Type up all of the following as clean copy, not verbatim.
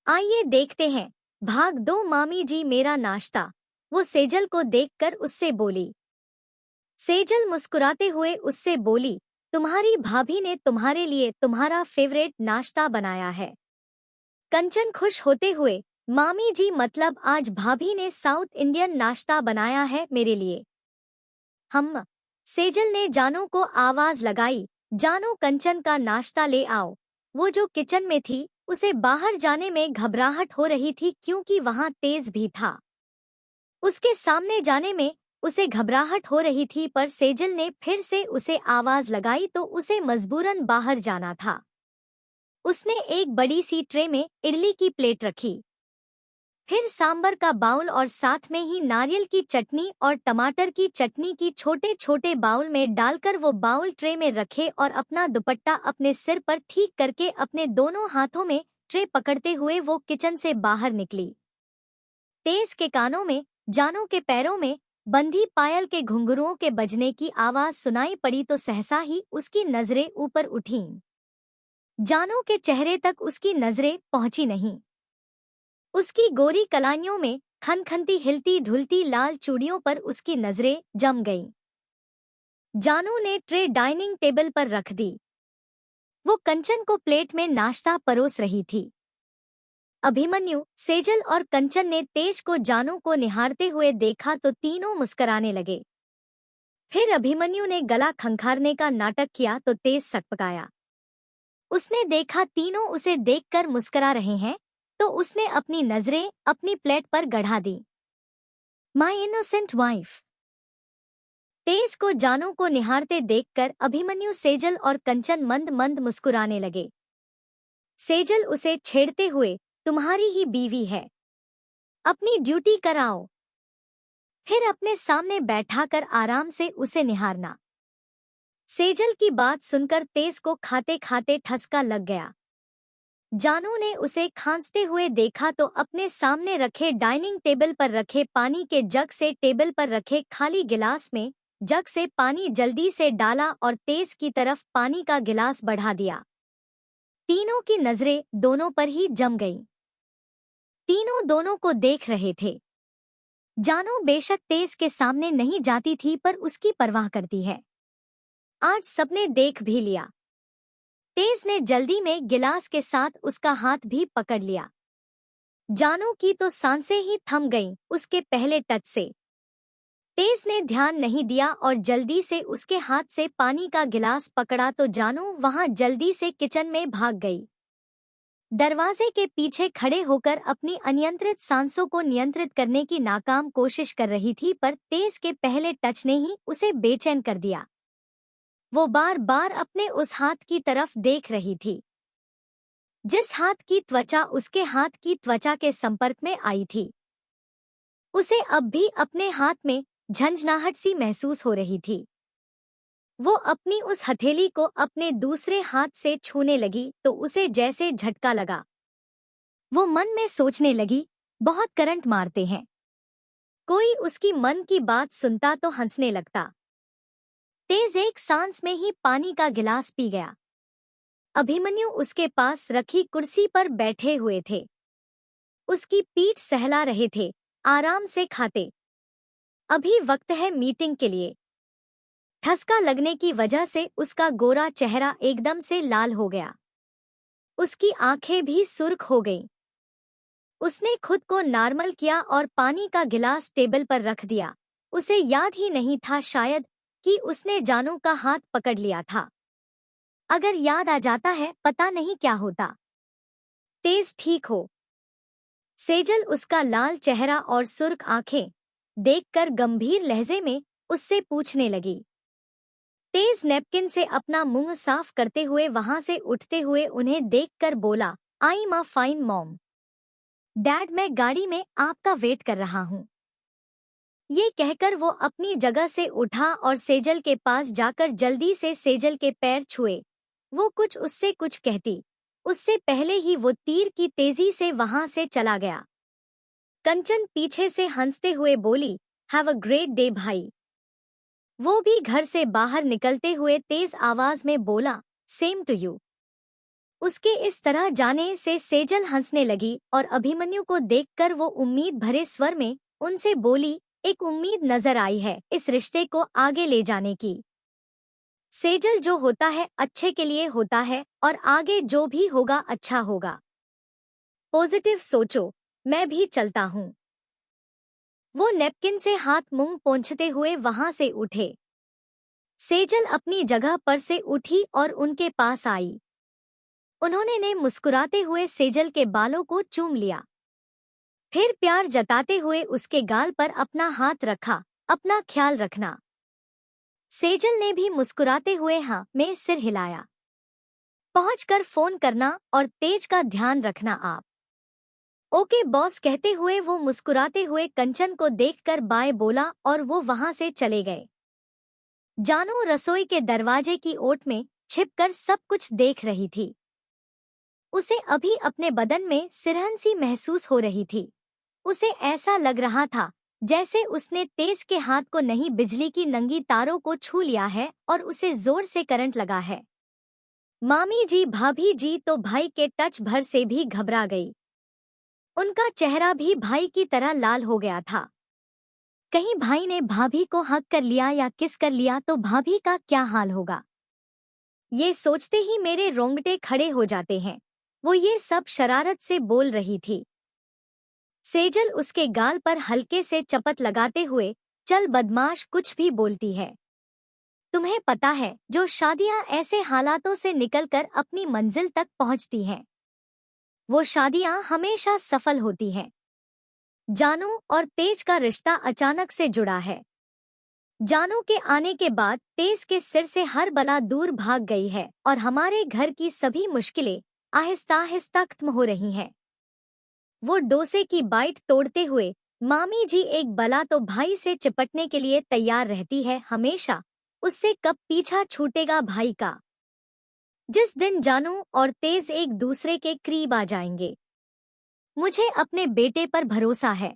आइए देखते हैं। भाग दो मामी जी मेरा नाश्ता। वो सेजल को देखकर उससे बोली। सेजल मुस्कुराते हुए उससे बोली, तुम्हारी भाभी ने तुम्हारे लिए तुम्हारा फेवरेट नाश्ता बनाया है। कंचन खुश होते हुए, मामी जी मतलब आज भाभी ने साउथ इंडियन नाश्ता बनाया है मेरे लिए। हम। सेजल ने जानू को आवाज लगाई, जानू कंचन का नाश्ता ले आओ। वो जो किचन में थी, उसे बाहर जाने में घबराहट हो रही थी क्योंकि वहां तेज भी था। उसके सामने जाने में उसे घबराहट हो रही थी पर सेजल ने फिर से उसे आवाज लगाई तो उसे मजबूरन बाहर जाना था। उसने एक बड़ी सी ट्रे में इडली की प्लेट रखी, फिर सांबर का बाउल और साथ में ही नारियल की चटनी और टमाटर की चटनी की छोटे छोटे बाउल में डालकर वो बाउल ट्रे में रखे और अपना दुपट्टा अपने सिर पर ठीक करके अपने दोनों हाथों में ट्रे पकड़ते हुए वो किचन से बाहर निकली। तेज के कानों में, जानू के पैरों में बंधी पायल के घुंघरुओं के बजने की आवाज सुनाई पड़ी तो सहसा ही उसकी नजरें ऊपर उठीं। जानू के चेहरे तक उसकी नजरें पहुंची नहीं। उसकी गोरी कलाइयों में खनखनती हिलती ढुलती लाल चूड़ियों पर उसकी नजरें जम गईं। जानू ने ट्रे डाइनिंग टेबल पर रख दी। वो कंचन को प्लेट में नाश्ता परोस रही थी। अभिमन्यु, सेजल और कंचन ने तेज को जानू को निहारते हुए देखा तो तीनों मुस्कराने लगे। फिर अभिमन्यु ने गला खंखारने का नाटक किया तो तेज सकपकाया। उसने देखा तीनों उसे देखकर मुस्करा रहे हैं तो उसने अपनी नजरें अपनी प्लेट पर गढ़ा दी। My innocent wife. तेज को जानू को निहारते देखकर अभिमन्यु, सेजल और कंचन मंद मंद मुस्कुराने लगे। सेजल उसे छेड़ते हुए, तुम्हारी ही बीवी है, अपनी ड्यूटी कराओ। फिर अपने सामने बैठाकर आराम से उसे निहारना। सेजल की बात सुनकर तेज को खाते खाते ठसका लग गया। जानू ने उसे खांसते हुए देखा तो अपने सामने रखे डाइनिंग टेबल पर रखे पानी के जग से टेबल पर रखे खाली गिलास में जग से पानी जल्दी से डाला और तेज की तरफ पानी का गिलास बढ़ा दिया। तीनों की नजरें दोनों पर ही जम गईं। तीनों दोनों को देख रहे थे। जानू बेशक तेज के सामने नहीं जाती थी पर उसकी परवाह करती है। आज सबने देख भी लिया। तेज ने जल्दी में गिलास के साथ उसका हाथ भी पकड़ लिया। जानू की तो सांसें ही थम गईं उसके पहले टच से। तेज ने ध्यान नहीं दिया और जल्दी से उसके हाथ से पानी का गिलास पकड़ा तो जानू वहां जल्दी से किचन में भाग गई। दरवाजे के पीछे खड़े होकर अपनी अनियंत्रित सांसों को नियंत्रित करने की नाकाम कोशिश कर रही थी पर तेज के पहले टच ने ही उसे बेचैन कर दिया। वो बार बार अपने उस हाथ की तरफ देख रही थी जिस हाथ की त्वचा उसके हाथ की त्वचा के संपर्क में आई थी। उसे अब भी अपने हाथ में झंझनाहट सी महसूस हो रही थी। वो अपनी उस हथेली को अपने दूसरे हाथ से छूने लगी तो उसे जैसे झटका लगा। वो मन में सोचने लगी, बहुत करंट मारते हैं। कोई उसकी मन की बात सुनता तो हंसने लगता। तेज एक सांस में ही पानी का गिलास पी गया। अभिमन्यु उसके पास रखी कुर्सी पर बैठे हुए थे। उसकी पीठ सहला रहे थे, आराम से खाते। अभी वक्त है मीटिंग के लिए। ठसका लगने की वजह से उसका गोरा चेहरा एकदम से लाल हो गया। उसकी आंखें भी सुर्ख हो गईं। उसने खुद को नॉर्मल किया और पानी का गिलास टेबल पर रख दिया। उसे याद ही नहीं था शायद कि उसने जानू का हाथ पकड़ लिया था। अगर याद आ जाता है पता नहीं क्या होता। तेज ठीक हो? सेजल उसका लाल चेहरा और सुर्ख आंखें देखकर गंभीर लहजे में उससे पूछने लगी। तेज नैपकिन से अपना मुंह साफ करते हुए वहां से उठते हुए उन्हें देखकर बोला, I am a fine mom. Dad, मैं गाड़ी में आपका वेट कर रहा हूँ। ये कहकर वो अपनी जगह से उठा और सेजल के पास जाकर जल्दी से सेजल के पैर छुए। वो कुछ उससे कुछ कहती, उससे पहले ही वो तीर की तेजी से वहां से चला गया। कंचन पीछे से हंसते हुए बोली, हैव अ ग्रेट डे भाई। वो भी घर से बाहर निकलते हुए तेज आवाज में बोला, सेम टू यू। उसके इस तरह जाने से सेजल हंसने लगी और अभिमन्यु को देखकर वो उम्मीद भरे स्वर में उनसे बोली, एक उम्मीद नजर आई है इस रिश्ते को आगे ले जाने की। सेजल, जो होता है अच्छे के लिए होता है और आगे जो भी होगा अच्छा होगा। पॉजिटिव सोचो, मैं भी चलता हूँ। वो नैपकिन से हाथ मुंह पोंछते हुए वहां से उठे। सेजल अपनी जगह पर से उठी और उनके पास आई। उन्होंने ने मुस्कुराते हुए सेजल के बालों को चूम लिया। फिर प्यार जताते हुए उसके गाल पर अपना हाथ रखा, अपना ख्याल रखना। सेजल ने भी मुस्कुराते हुए हाँ में सिर हिलाया। पहुंचकर फोन करना और तेज का ध्यान रखना आप। ओके बॉस, कहते हुए वो मुस्कुराते हुए कंचन को देखकर बाय बोला और वो वहां से चले गए। जानू रसोई के दरवाजे की ओट में छिपकर सब कुछ देख रही थी। उसे अभी अपने बदन में सिरहन सी महसूस हो रही थी। उसे ऐसा लग रहा था जैसे उसने तेज के हाथ को नहीं बिजली की नंगी तारों को छू लिया है और उसे जोर से करंट लगा है। मामी जी, भाभी जी तो भाई के टच भर से भी घबरा गई। उनका चेहरा भी भाई की तरह लाल हो गया था। कहीं भाई ने भाभी को हक कर लिया या किस कर लिया तो भाभी का क्या हाल होगा। ये सोचते ही मेरे रोंगटे खड़े हो जाते हैं। वो ये सब शरारत से बोल रही थी। सेजल उसके गाल पर हल्के से चपत लगाते हुए, चल बदमाश, कुछ भी बोलती है। तुम्हें पता है जो शादियां ऐसे हालातों से निकलकर अपनी मंजिल तक पहुंचती हैं, वो शादियां हमेशा सफल होती हैं। जानू और तेज का रिश्ता अचानक से जुड़ा है। जानू के आने के बाद तेज के सिर से हर बला दूर भाग गई है और हमारे घर की सभी मुश्किलें आहिस्ता आहिस्ता खत्म हो रही हैं। वो डोसे की बाइट तोड़ते हुए, मामी जी, एक बला तो भाई से चिपटने के लिए तैयार रहती है हमेशा, उससे कब पीछा छूटेगा भाई का। जिस दिन जानू और तेज एक दूसरे के करीब आ जाएंगे, मुझे अपने बेटे पर भरोसा है,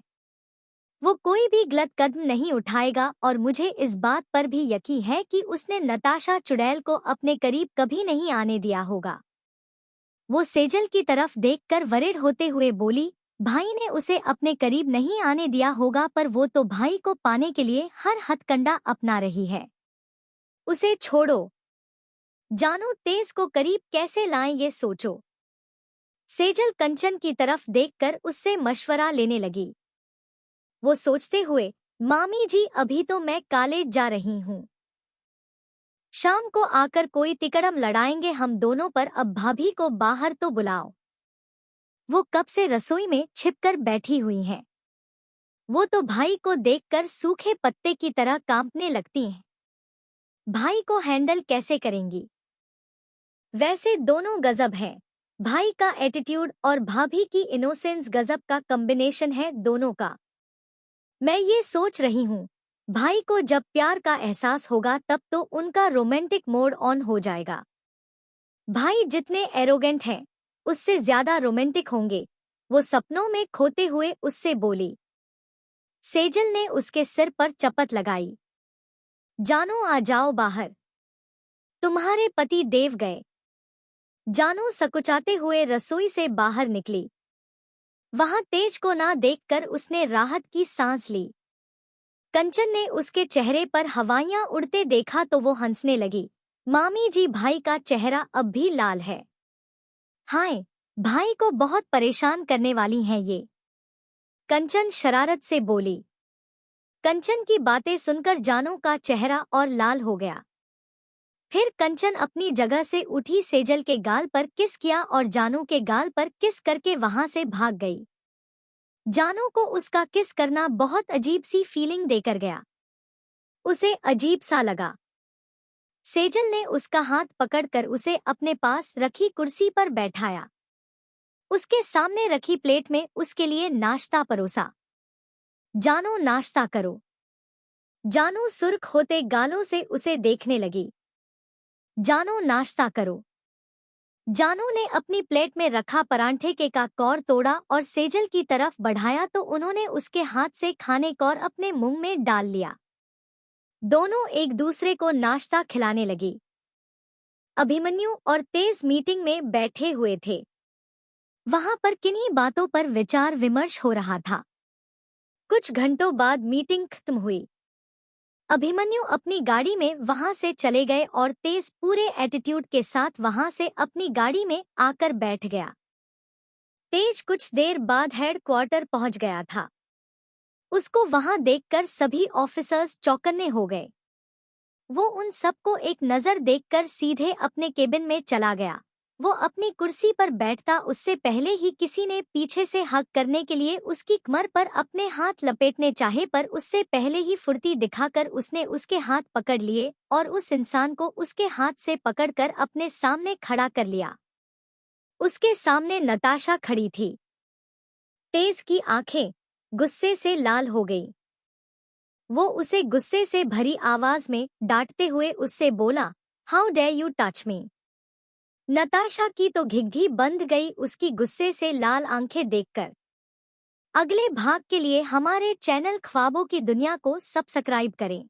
वो कोई भी गलत कदम नहीं उठाएगा और मुझे इस बात पर भी यकीन है कि उसने नताशा चुड़ैल को अपने करीब कभी नहीं आने दिया होगा। वो सेजल की तरफ देखकर वरिड़ होते हुए बोली, भाई ने उसे अपने करीब नहीं आने दिया होगा पर वो तो भाई को पाने के लिए हर हथकंडा अपना रही है। उसे छोड़ो। जानू तेज को करीब कैसे लाएं ये सोचो। सेजल कंचन की तरफ देखकर उससे मशवरा लेने लगी। वो सोचते हुए, मामी जी, अभी तो मैं कॉलेज जा रही हूँ। शाम को आकर कोई तिकड़म लड़ाएंगे हम दोनों पर, अब भाभी को बाहर तो बुलाओ। वो कब से रसोई में छिपकर बैठी हुई हैं। वो तो भाई को देखकर सूखे पत्ते की तरह कांपने लगती हैं। भाई को हैंडल कैसे करेंगी। वैसे दोनों गजब हैं। भाई का एटीट्यूड और भाभी की इनोसेंस गजब का कॉम्बिनेशन है दोनों का। मैं ये सोच रही हूँ, भाई को जब प्यार का एहसास होगा तब तो उनका रोमांटिक मोड ऑन हो जाएगा। भाई जितने एरोगेंट हैं, उससे ज्यादा रोमांटिक होंगे। वो सपनों में खोते हुए उससे बोली। सेजल ने उसके सिर पर चपत लगाई। जानू, आ जाओ बाहर, तुम्हारे पति देव गए। जानू सकुचाते हुए रसोई से बाहर निकली। वहां तेज को ना देखकर उसने राहत की सांस ली। कंचन ने उसके चेहरे पर हवाइयां उड़ते देखा तो वो हंसने लगी। मामी जी, भाई का चेहरा अब भी लाल है। हाय, भाई को बहुत परेशान करने वाली हैं ये। कंचन शरारत से बोली। कंचन की बातें सुनकर जानू का चेहरा और लाल हो गया। फिर कंचन अपनी जगह से उठी, सेजल के गाल पर किस किया और जानू के गाल पर किस करके वहां से भाग गई। जानू को उसका किस करना बहुत अजीब सी फीलिंग देकर गया। उसे अजीब सा लगा। सेजल ने उसका हाथ पकड़कर उसे अपने पास रखी कुर्सी पर बैठाया। उसके सामने रखी प्लेट में उसके लिए नाश्ता परोसा। जानू, नाश्ता करो। जानू सुर्ख होते गालों से उसे देखने लगी। जानू, नाश्ता करो। जानू ने अपनी प्लेट में रखा परांठे के का कौर तोड़ा और सेजल की तरफ बढ़ाया तो उन्होंने उसके हाथ से खाने कौर अपने मुंह में डाल लिया। दोनों एक दूसरे को नाश्ता खिलाने लगी। अभिमन्यु और तेज मीटिंग में बैठे हुए थे। वहां पर किन्हीं बातों पर विचार विमर्श हो रहा था। कुछ घंटों बाद मीटिंग खत्म हुई। अभिमन्यु अपनी गाड़ी में वहां से चले गए और तेज पूरे एटीट्यूड के साथ वहां से अपनी गाड़ी में आकर बैठ गया। तेज कुछ देर बाद हेडक्वार्टर पहुंच गया था। उसको वहां देखकर सभी ऑफिसर्स चौकन्ने हो गए। वो उन सबको एक नजर देखकर सीधे अपने केबिन में चला गया। वो अपनी कुर्सी पर बैठता उससे पहले ही किसी ने पीछे से हग करने के लिए उसकी कमर पर अपने हाथ लपेटने चाहे, पर उससे पहले ही फुर्ती दिखाकर उसने उसके हाथ पकड़ लिए और उस इंसान को उसके हाथ से पकड़कर अपने सामने खड़ा कर लिया। उसके सामने नताशा खड़ी थी। तेज की आंखें गुस्से से लाल हो गई। वो उसे गुस्से से भरी आवाज में डांटते हुए उससे बोला, how dare you touch me. Natasha की तो घिघी बंद गई उसकी गुस्से से लाल आंखें देखकर। अगले भाग के लिए हमारे चैनल ख्वाबों की दुनिया को सब्सक्राइब करें।